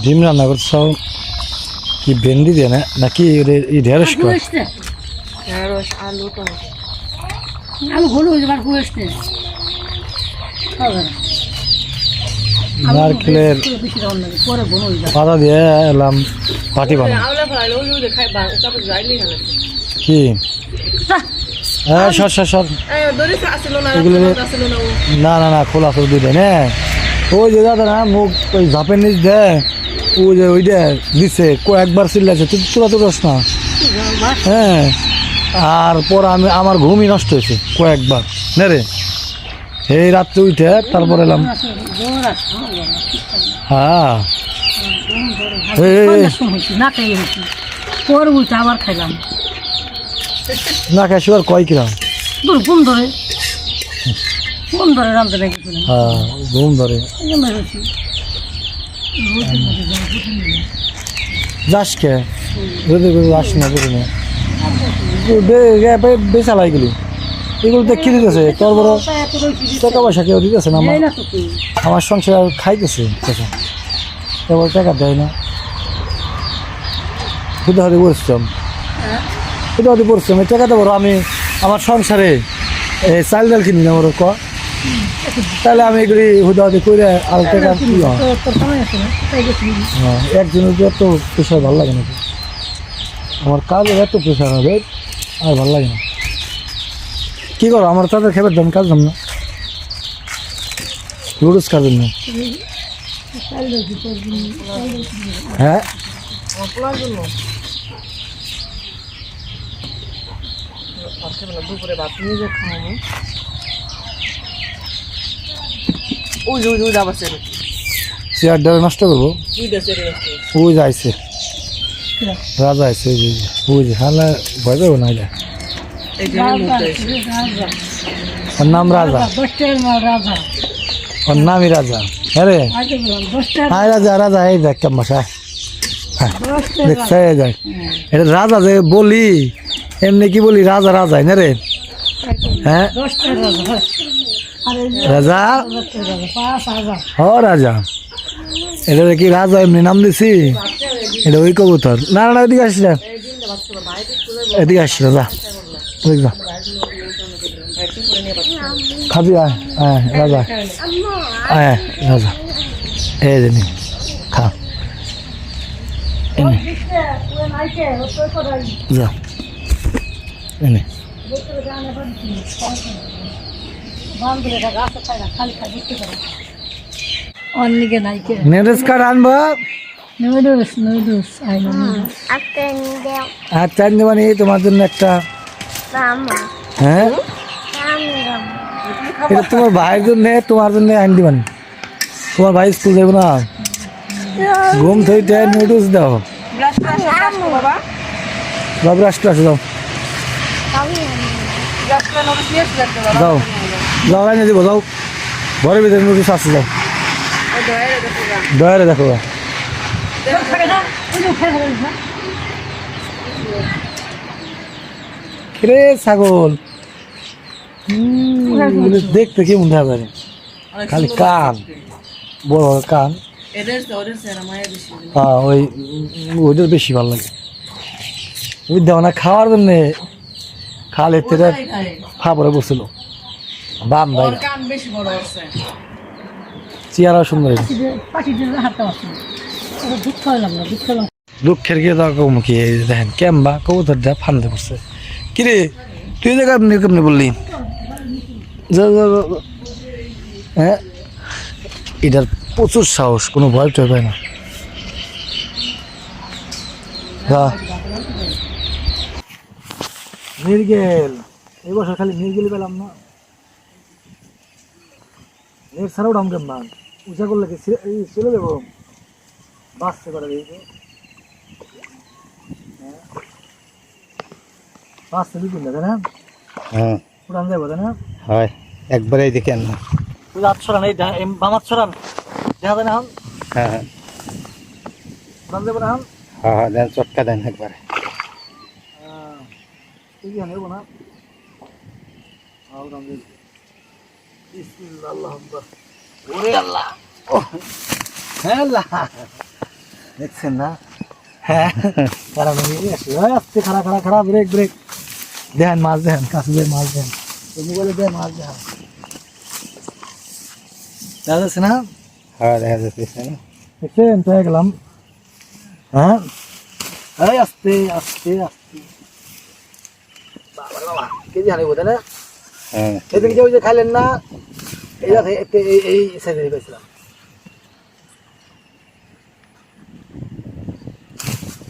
ডিম রান্না করছ কি ভেন্ডি দিয়ে না নাকি ঢেঁড়স কর? ঢেঁড়স আলু টমেটো আলু হলুদ এবার কুয়েস্টে নারকেলের পরে বনো পাতা দিয়ে এলাম পাটি বানাই। আওলা ফলাই ওই ওই খাই বা চাপে যাইনি হলো কি হ্যাঁ সর সর সর এই দরিস আসিল না এগুলো আসিল না না না না খোলা করে দুইটা না ওই যে দাদা না মুখ ওই ঝাপের নিচ দেয় ওই যে ওইটা দিছে কয়েকবার চিল্লাছে তুই তোরা তো রস না হ্যাঁ আর পর আমি আমার ঘুমই নষ্ট হয়েছে কয়েকবার না রে এই রাত্রে উঠে তারপর এলাম হ্যাঁ না খাই পরে উঠে আবার খাইলাম না খাই সুগার কয় কিরাম ঘুম ধরে রামতে নাকি হ্যাঁ ঘুম ধরে যাস কে যাস না বুঝি না বেচালা এগুলি এগুলো তো কি দিতেছে তোর বড় টাকা পয়সা কেউ দিতেছে না আমার সংসার খাইতেছে টাকা এবার টাকা দেয় না শুধু হাতে পরিশ্রম শুধু হাতে পরিশ্রম এই টাকা দেবো আমি আমার সংসারে চাল ডাল কিনি না ওর ক তাহলে আমি এগুলি হুদাহুদি করে আর টাকা কি হয় একজনের এত প্রেশার ভালো লাগে না আমার কাজের এত প্রেশার হবে আর ভালো লাগে না কি করো আমার তাদের খেবার দাম কাজ দাম না রোজ কাজের না হ্যাঁ দুপুরে ভাত নিয়ে যে খাওয়াবো ওই ওই ওই যাবার সেরে চেয়ার ডালে নষ্ট করবো কি দেশে রে ওই যাইছে রাজা আছে ওই যে হালা ভয় পাবো না এটা এই যে মুখে ওর নাম রাজা রাজা ওর নামই রাজা হ্যাঁ রে হ্যাঁ রাজা রাজা এই দেখ কেমন বাসা দেখছে যাক এটা রাজা যে বলি এমনি কি বলি রাজা রাজাই না রে হ্যাঁ রাজা ও রাজা এটা কি রাজা এমনি নাম দিছি এটা ওই কবুতর না না এদিকে আসিস না এদিকে আসিস রাজা বুঝলাম খাবি হ্যাঁ রাজা হ্যাঁ রাজা এই যে নি খা এনে যা এনে নেডস কার্ড আনবো আচ্ছা দেবানি তোমার জন্য একটা হ্যাঁ এটা তোমার ভাইয়ের জন্য তোমার জন্য আইন দিবানি তোমার ভাই স্কুল যাবো না ঘুম থেকে নুডলস দাও বাবু রাষ্ট্র আসো যাও যাও যাও লাইনে দিব যাও ঘরের ভিতরে নুডলস আসছে যাও দয়ারে দেখো রে ছাগল দেখতে কেমন হবে খালি কান বড় বড় কান হ্যাঁ ওই ওইটার বেশি ভালো লাগে ওই দেও না খাওয়ার জন্য খালে তেরা ফাপড়ে বসছিল বাম ভাই চেয়ারা সুন্দর দুঃখের কি মুখী দেখেন কেমবা কবুতর দেয় ফান্দে পড়ছে কিরে তুই যে কেমনি কেমনি বললি হ্যাঁ এটার প্রচুর সাহস কোনো ভয় টয় পায় না মির্গেল এই বছর খালি মির্গেলই পেলাম না নেট ছাড়াও ডাম কেমন উঁচা করলে কি চলে দেবো বাসছে করে দিয়েছে বাসছে বিপুল দেখে না হ্যাঁ উড়ান যাবো তাই না হয় একবারেই দেখে আন তুই রাত ছড়ান এই বামাত ছড়ান দেখা যায় না হন হ্যাঁ হ্যাঁ উড়ান যাবো না হন হ্যাঁ হ্যাঁ দেন চটকা দেন একবারে ঠিক আছে নেবো না উড়ান যাবো বিসমিল্লাহ আল্লাহু আকবার ওরে আল্লাহ, ও হ্যাঁ আল্লাহ, দেখছেন না? হ্যাঁ খারাপ হয়ে আসছে, আসছে খারাপ খারাপ খারাপ, ব্রেক ব্রেক। দেখেন মাছ, দেখেন কাছে দিয়ে মাছ, দেখেন মোবাইলে দিয়ে মাছ, দেখেন দেখা যাচ্ছে না? হ্যাঁ দেখা যাচ্ছে না? দেখছেন তো গেলাম। হ্যাঁ এই আস্তে আস্তে আস্তে, বাবা রে বাবা, কেজি হারে বোধ না? হ্যাঁ সেদিন যে ওই যে খাইলেন না, এই এই সাইজে পেয়েছিলাম।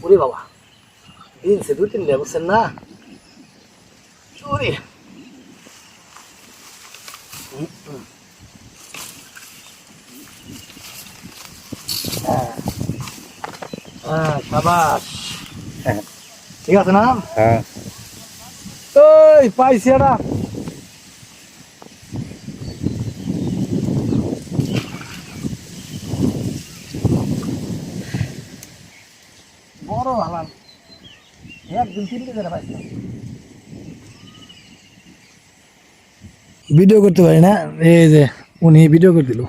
ওরে বাবা, দিনছে 2-3 বুঝছেন না? চুরি হ্যাঁ সাবাস, হ্যাঁ ঠিক আছে না? হ্যাঁ ওই পাইছি এটা। বড় হালাল, একদিন 3 কেজি পাইছি। ভিডিও করতে পারি না, এই যে উনি ভিডিও করে দিল।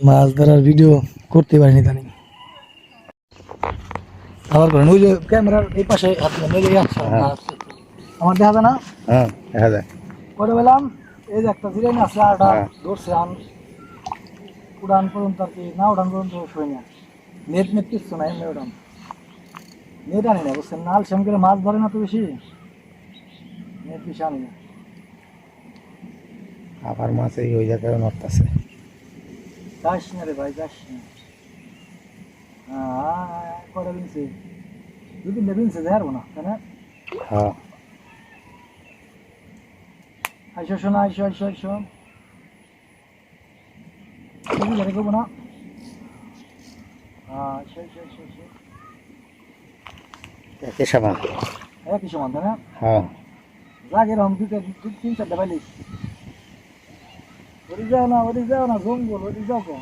মাছ ধরার ভিডিও করতে পারিনি জানি। আবার করেন, ওই যে ক্যামেরার এই পাশে হাত দিলাম, এই যে আচ্ছা আমার দেখা যায় না? হ্যাঁ দেখা যায়। করে পেলাম, এই যে একটা জিরাইন আছে, আরটা হ্যাঁ। ধরছে আন উড়ান পর্যন্ত আর কি, না উড়ান পর্যন্ত শুয়ে না, নেট নেট কিচ্ছু নাই, এমনি উড়ান নেট আনি না বুঝছেন না? আলসাম করে মাছ ধরে না তো বেশি, নেট বেশি আনি না। আবার মাছ এই ওই জায়গায় নড়তেছে। যাস না রে ভাই, যাস না। হ্যাঁ কটা বিনছে, 2-3 বিনছে, দেখাবো না তাই না? হ্যাঁ আইসো শোনা, আইসো আইসো আইসো, ধরে করবো না? হ্যাঁ আইসো আইসো আইসো আইসো, একই সমান। একই সমান তাই না? হ্যাঁ লাগে এরকম 2-3-4টা পাইলিস। ওদিক যাও না, ওদিক যাও না, জঙ্গল, ওদিক যাও কেন?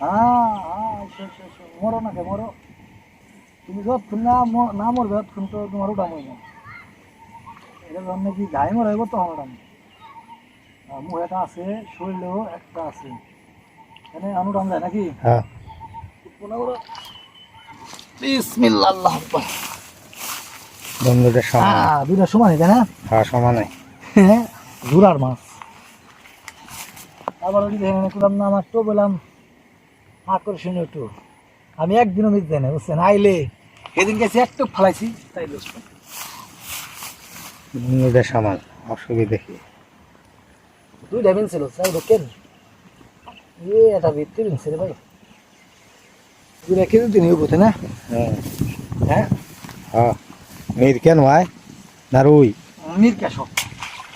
হ্যাঁ হ্যাঁ আইসো আইসো আইসো, মরো না কে মরো, তুমি যতক্ষণ না মরবে ততক্ষণ তো তোমার উঠাম হইব। এটা যখন নাকি গায়ে মর হইব তখন উঠাম। মুহেটা আছে, শরীরেও একটা আছে, এখানে অনুরাম যায় নাকি? হ্যাঁ বিসমিল্লাহ, আল্লাহু আকবার। বন্ধুদের সমান। দুইটা সমানই তাই না? হ্যাঁ সমানে। হ্যাঁ জোরার মাছ। আবার ওই দেখেন করলাম না, আমার তো বললাম আকর্ষণীয় টু, আমি একদিনও মিস দেয় না বুঝছেন, আইলে সেদিন গেছি একটু ফালাইছি তাই বুঝছেন। বন্ধুদের সমান, অসুবিধে কি? 2টা বিন ছিল তাই দেখেন, এটা ভিত্তি বিন ছিল ভাই, 2 কেজি দিন হইব তাই না? হ্যাঁ হ্যাঁ হ্যাঁ মির কেন হয় না রুই? মির ক্যাশো,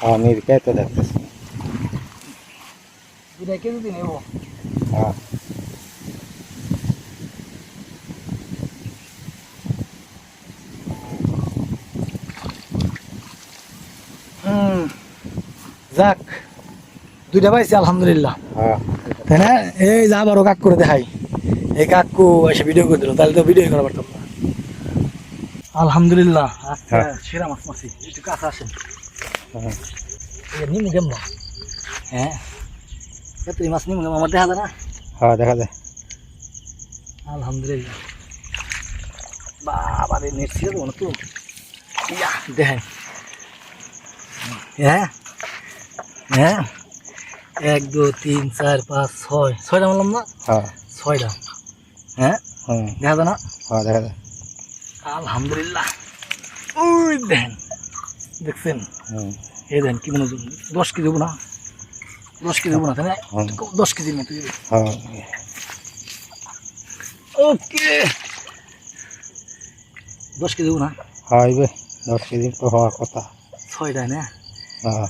হ্যাঁ মির কে তো দেখতেছি। 2 কেজি দিন হইব। হ্যাঁ যাক 2টা পাইছি আলহামদুলিল্লাহ হ্যাঁ তাই না? এই যা আবারও কাক করে দেখাই, এই কাকু এসে ভিডিও করে দিল, তাহলে তো ভিডিও করা পারতাম না। আলহামদুলিল্লাহ আচ্ছা হ্যাঁ। সেরা মাছ মারছি, একটু কাছে আসেন। হ্যাঁ নিমু কেমন? হ্যাঁ তুই মাছ নিমু কেমন আমার দেখা যায় না? হ্যাঁ দেখা যায়। আলহামদুলিল্লাহ, বাবা রে নেট ছিল তো তো ইয়া দেখেন। হ্যাঁ হ্যাঁ 1 2 3 4 5 6 6টা মারলাম না? হ্যাঁ 6টা। হ্যাঁ হুম দেখা যায় না? হ্যাঁ দেখা যায়। আলহামদুলিল্লাহ, ওই দেখেন দেখছেন, হুম এই দেখেন কি মনে 10 কেজি দেবো না, 10 কেজি দেবো না তাই না? হুম। 10 কেজির মতো। হ্যাঁ ওকে 10 কেজি দেবো না? হইবে 10 কেজি তো হওয়ার কথা। 6টায় না? হ্যাঁ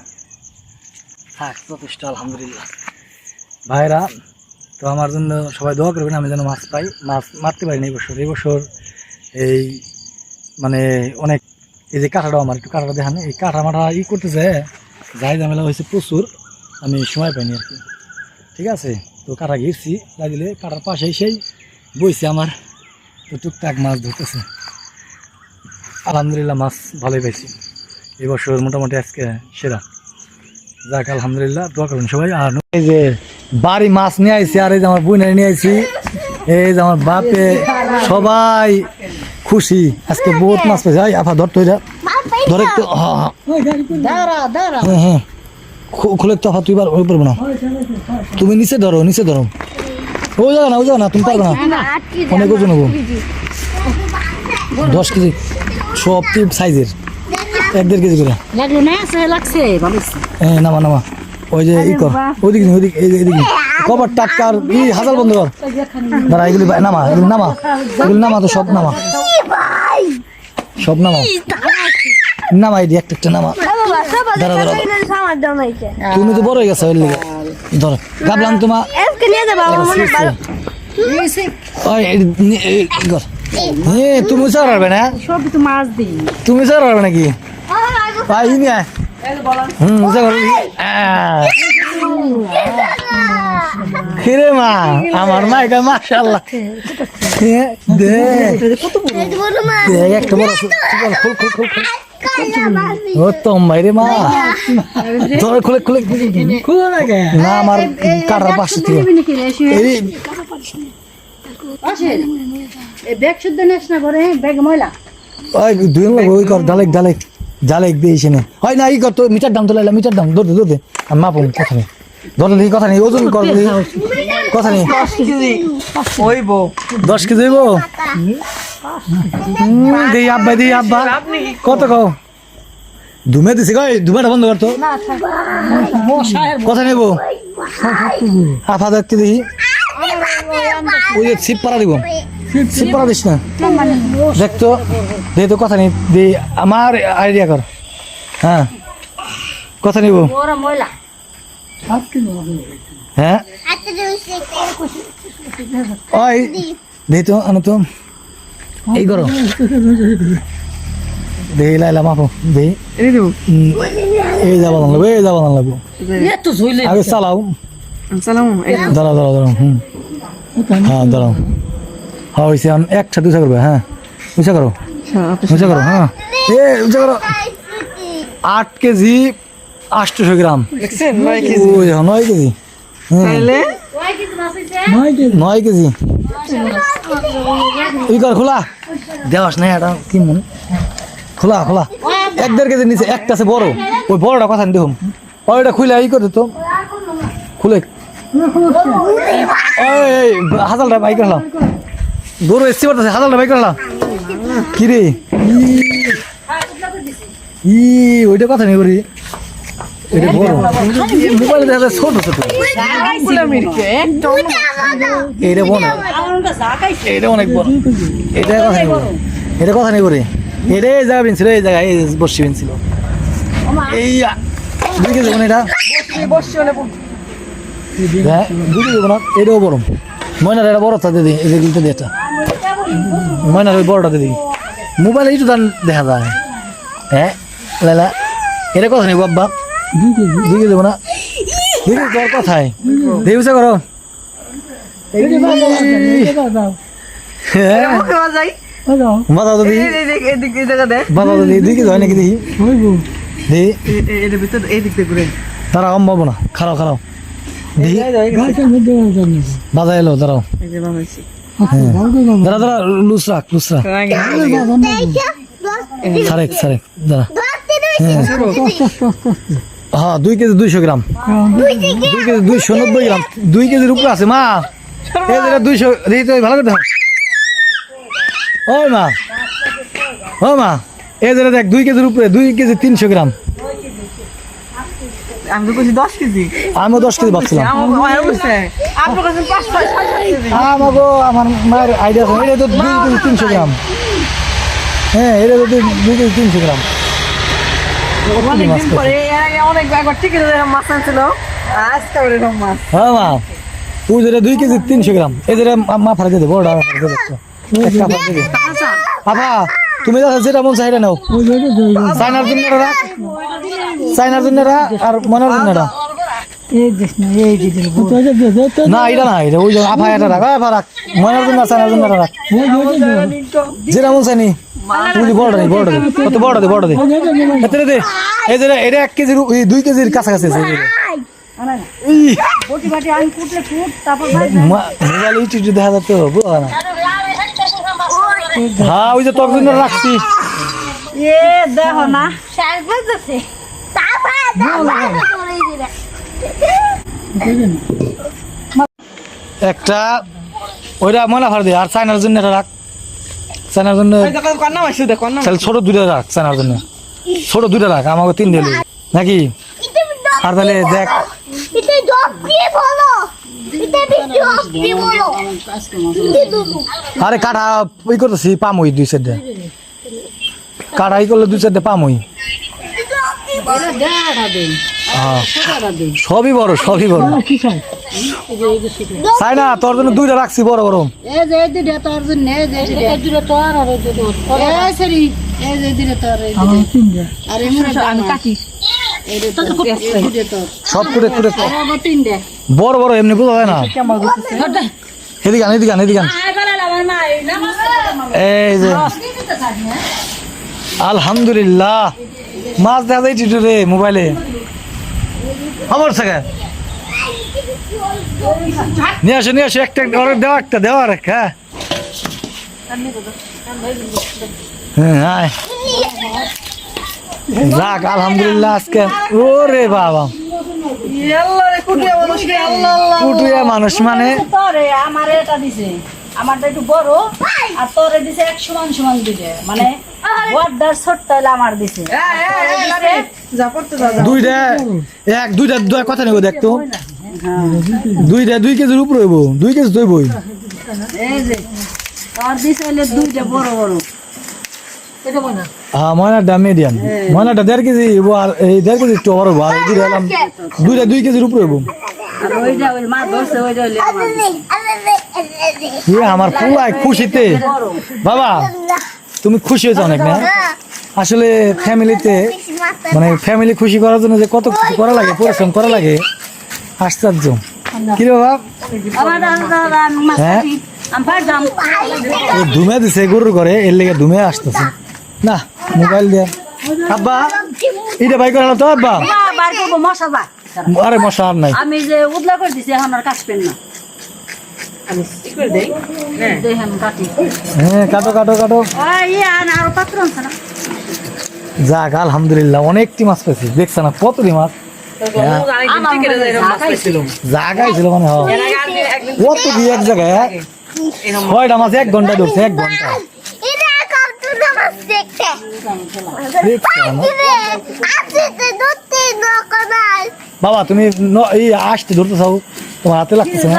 থাক যথেষ্ট আলহামদুলিল্লাহ। ভাইরা তো আমার জন্য সবাই দোয়া করবেন, আমি যেন মাছ পাই, মাছ মারতে পারিনি এই বছর এই মানে অনেক, এই যে কাঁটাটাও আমার একটু কাঁটাটা দেখান, এই কাঁটা মাটা করতেছে, যাই ঝামেলা হয়েছে প্রচুর, আমি সময় পাইনি আর কি। ঠিক আছে, তো কাঁটা ঘিরছি লাগিলে কাঁটার পাশে সেই বইছে আমার, তো টুকটাক মাছ ধরতেছে। আলহামদুলিল্লাহ মাছ ভালোই পাইছি এবছর মোটামুটি আজকে সেরা যাক আলহামদুলিল্লাহ দোয়া করুন সবাই। আর এই যে বাড়ি মাছ নিয়ে আইছি আর এই যে আমার বোনের নিয়ে আইছি এই যে আমার বাপে সবাই খুশি আজকে বহুত মাছ পাইছে। এই আফা ধর তো এটা ধরে একটু হ্যাঁ হ্যাঁ খুলে তো আফা তুই বার ওই পারবো না তুমি নিচে ধরো ওই যাও না তুমি পারবে না অনেক ওজন হবো 10 কেজি সব সাইজের 1.5 কেজি করে লাগলো না লাগছে ভালো হ্যাঁ নামা ওই যে ই কর ওইদিকে এইদিকে কবার টাটকার ই হাজার বন্ধ কর দাঁড়া এগুলি এগুলি নামা তো সব নামা এই একটা নামা দাঁড়া তুমি তো বড় হয়ে গেছো ওই লিগে ধর ভাবলাম তোমার তুমি চার পারবে না সব তো মাছ দিই তুমি চার পারবে নাকি খিরে মা আমার মাইকা মাশাআল্লাহ একটা বড় ও তো মাইরে মা ধরে খুলে না আমার কাটার পাশে থেকে ব্যাগ শুদ্ধ নেস না করে ব্যাগ ময়লা ওই দুই ওই কর ডালেক দিয়েছে না হয় না ই কর তো মিটার দাম তো লাইলা মিটার দাম দৌড়ে আর মাপুন কথা নেই ওজন কর কথা নেই 10 কেজি হইব দেই আব্বা কত কও ধুমে দিছে কই ধুমাটা বন্ধ কর তো কথা নেব আফা দেখতে দেখি ওই ছিপ পাড়া দিব ছিপ পাড়া দিস না দেখতো কথা নেই দে আমার আইডিয়া কর হ্যাঁ কথা নিব হ্যাঁ ওই দে তো আনো তো এই করো দে লাইলা মাপো দে এই যাবা লাগবো আগে চালাও দাঁড়াও হ্যাঁ দাঁড়াও হ্যাঁ ওইসে একসাথে উঁচা করবে হ্যাঁ উঁচা করো হ্যাঁ উঁচা করো 8 কেজি 800 গ্রাম 9 কেজি 9 কেজি ই কর খোলা দেওয়াস না এটা কি মন খোলা 1.5 কেজি নিচে একটা আছে বড় ওই বড়টা কথা দেখুন ওইটা খুলে ই করে তো খুলে ওই হাজালটা বাইক রাখলাম দৌড় এসছি বলতেছে হাজালটা বাইক রাখলাম কি রে ওইটা কথা নেই করি এটা বড় মোবাইলে দেখা যায় ছোট এইটা বড় এটা অনেক বড় এটা কথা নেই করে এটা এই জায়গা বেঞ্ছিল এই জায়গায় এই বসছি বেঞ্ছিল এই 2 কেজি মানে এটা হ্যাঁ 2 কেজি না এটাও বড় ময়নার এটা বড়টা দিদি এগুলোতে দিয়ে এটা ময়নার ওই বড়টা দিদি মোবাইলে একটু দান দেখা যায় হ্যাঁ লালা এটা কথা নেই বাবা 2 কেজি দেবো না 2 কেজি তোর কথায় দেবুসা করো বাধা তো দিই 2 কেজি হয় নাকি দেখি তারা কম পাবো না খারাপ দেখি বাধা এলো দাঁড়াও দাঁড়া লুস রাখ সারেক দাঁড়া হ্যাঁ 2 কেজি 200 গ্রাম 2 কেজি 290 গ্রাম 2 কেজির উপরে আছে মা এই যেটা 200 দিই তো ভালো করে দেখো ও মা এই যেটা দেখ 2 কেজির উপরে 2 কেজি 300 গ্রাম আমি তো কইছি 10 কেজি আমি 10 কেজি ভাবছিলাম আপনার কাছে 5-6 কেজি আমার মায়ের আইডিয়া আছে এটা তো 2 কেজি 300 গ্রাম হ্যাঁ এটা তো 2 কেজি 300 গ্রাম অনেকদিন পরে অনেক একবার টিকিট মাছ আনছিল আজকে ওরকম মাছ হ্যাঁ মা ওই যেটা 2 কেজি 300 গ্রাম এই যেটা মা ফাড়া দিয়ে দেবো ওটা একটা ফাড়া দিয়ে বাবা তুমি যেটা মন চাই নাও চাইনার জন্য আর মনের জন্য না এটা না এটা ওই আফা এটা রাখ মনের জন্য চাইনার জন্য রাখ যেটা মন চাইনি তুই বড়টা নেই বড়টা দে কত বড়টা দে এতে দে এই যে এটা 1 কেজির 2 কেজির কাছাকাছি আছে বটি বাটি আমি কুটলে কুট তারপর মোবাইল ইউটিউব দেখা যাচ্ছে বুঝা না হ্যাঁ ওই যে তোর জন্য রাখছি এ দেখো না একটা ওইটা ময়লা ফার দে আর চায়নার জন্য এটা রাখ চায়নার জন্য তাহলে ছোট 2টা রাখ চায়নার জন্য ছোট 2টা রাখ আমাকে 3 দিলি নাকি আর তাহলে দেখ আরে কাটা ওই করতেছি পামই 2 সাইডে কাটা ই করলে 2 সাইডে পামই হ্যাঁ সবই বড় চাই না তোর জন্য 2টা রাখছি বড় বড় এই যে এই দুটো তোর জন্য এই যে এই দুটো তোর আর এই দুটো এই সরি এই যে দুটো তোর এই দুটো আর এই মুড়া আমি কাটি এই দুটো তোর সব কুড়ে আর তিনটে বড় বড় এমনি বোঝা যায় না এদিকে আন এই যে আলহামদুলিল্লাহ মাছ দেখা যায় টিটু রে মোবাইলে আমার থেকে নিয়ে আসো একটা অর্ডার দেওয়া রে হ্যাঁ আয় যাক আলহামদুলিল্লাহ আজকে ওরে বাবা কুটুয়া মানুষ মানে তোরে আমারে এটা দিছে আমারটা একটু বড় আর তোরে দিছে এক সমান দিছে মানে বড়দার ছোটটা হলো আমার দিছে দুইটা কথা নেব দেখতো 2 কেজির উপরে হইব 2 কেজি দইবই এই যে তোর দিছে হলো 2টা বড় এটা বনা হ্যাঁ ময়নাটা মিডিয়াম ময়নাটা 1.5 কেজি হইব আর এই 1.5 কেজি একটু বড় হইব আর এই দিলাম 2 কেজির উপরে হইব আর ওইটা ওই মা ধরছে ওইটা হলো আমার আমার পুরাই খুশিতে বাবা তুমি খুশি হয়েছো অনেক না আসলে ফ্যামিলিতে মানে ফ্যামিলি খুশি করার জন্য যে কত কিছু করা লাগে পরিশ্রম করা লাগে আশ্চর্য কি রে বাবা হ্যাঁ ধুমে দিছে গরুর ঘরে এর লেগে ধুমে আসতেছে না মোবাইল দিয়ে আব্বা এটা বাই করা তো আব্বা আরে মশা আর নাই আমি যে উদলা করে দিছি এখন আর কাটবেন না আমি করে দেই দেখেন কাটি হ্যাঁ কাটো আর পাত্র আছে না যাক আলহামদুলিল্লাহ অনেকটি মাছ পেয়েছি দেখছ না কতটি মাছ জায়গায় ছিল মানে কত কি এক জায়গায় 6টা মাছ 1 ঘন্টা ধরছে 1 ঘন্টা বাবা তুমি এই আসতে ধরতে চাও তোমার হাতে লাগতেছে না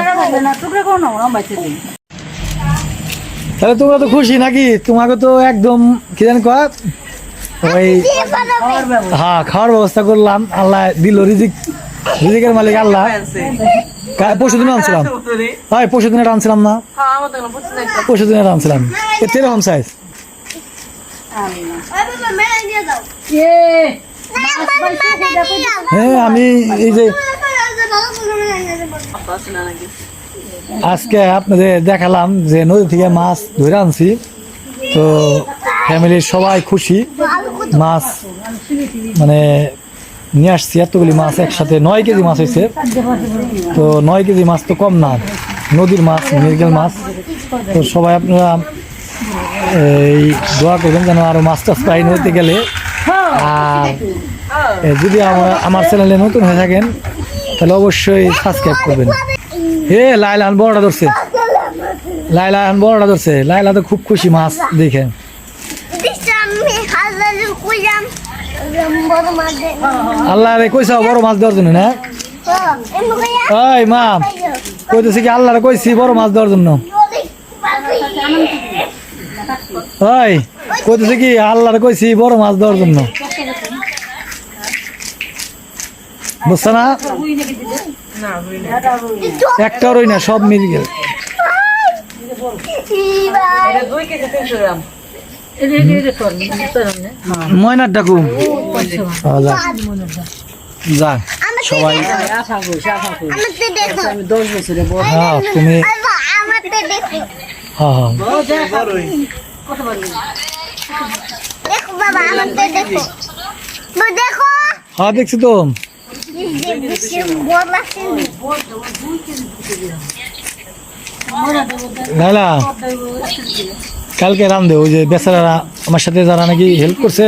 তাহলে তোমরা তো খুশি নাকি তোমাকে তো একদম কি জানি কয় ওই হ্যাঁ খাওয়ার ব্যবস্থা করলাম আল্লাহ দিল রিজিকের মালিক আল্লাহ পরশুদিনে আনছিলাম ভাই পরশুদিনে আনছিলাম না পরশুদিনে আনছিলাম এরকম সাইজ হ্যাঁ আমি এই যে আজকে আপনাদের দেখালাম যে নদী থেকে মাছ ধরে আনছি তো ফ্যামিলির সবাই খুশি মাছ মানে নিয়ে আসছি এতগুলি মাছ একসাথে 9 কেজি মাছ হয়েছে তো 9 কেজি মাছ তো কম না নদীর মাছ মৃগেল মাছ তো সবাই আপনারা এই দোয়া করবেন যেন আরো মাছ টাছ পাই নদীতে গেলে আর যদি আমার চ্যানেলে নতুন হয়ে থাকেন তাহলে অবশ্যই সাবস্ক্রাইব করবেন হে লাইলান বড়টা ধরছে লাইলা তো খুব খুশি মাছ দেখে আল্লাহ রে কইছা বড় মাছ দেওয়ার জন্য না ওই মা কইতেছি কি আল্লাহ রে কইছি বড় মাছ দেওয়ার জন্য ওই কইতেছি কি আল্লাহ রে কইছি বড় মাছ দেওয়ার জন্য বুঝছো না একটা রই না সব মিলে গেল ময়নার ডাকু যা সবাই তুমি হ্যাঁ দেখো বাবা আমাকে দেখো মা দেখো হ্যাঁ দেখছি তো বড় লাগছে লাইলা কালকে রান্ধে ওই যে বেচারারা আমার সাথে যারা নাকি হেল্প করছে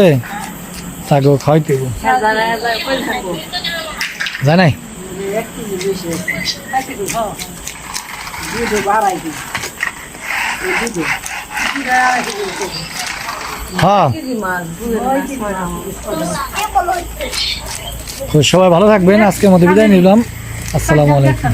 তাকেও খাওয়াইতে হইবো। জানাই হ্যাঁ তো সবাই ভালো থাকবেন, আজকের মতো বিদায় নিলাম। আসসালামু আলাইকুম।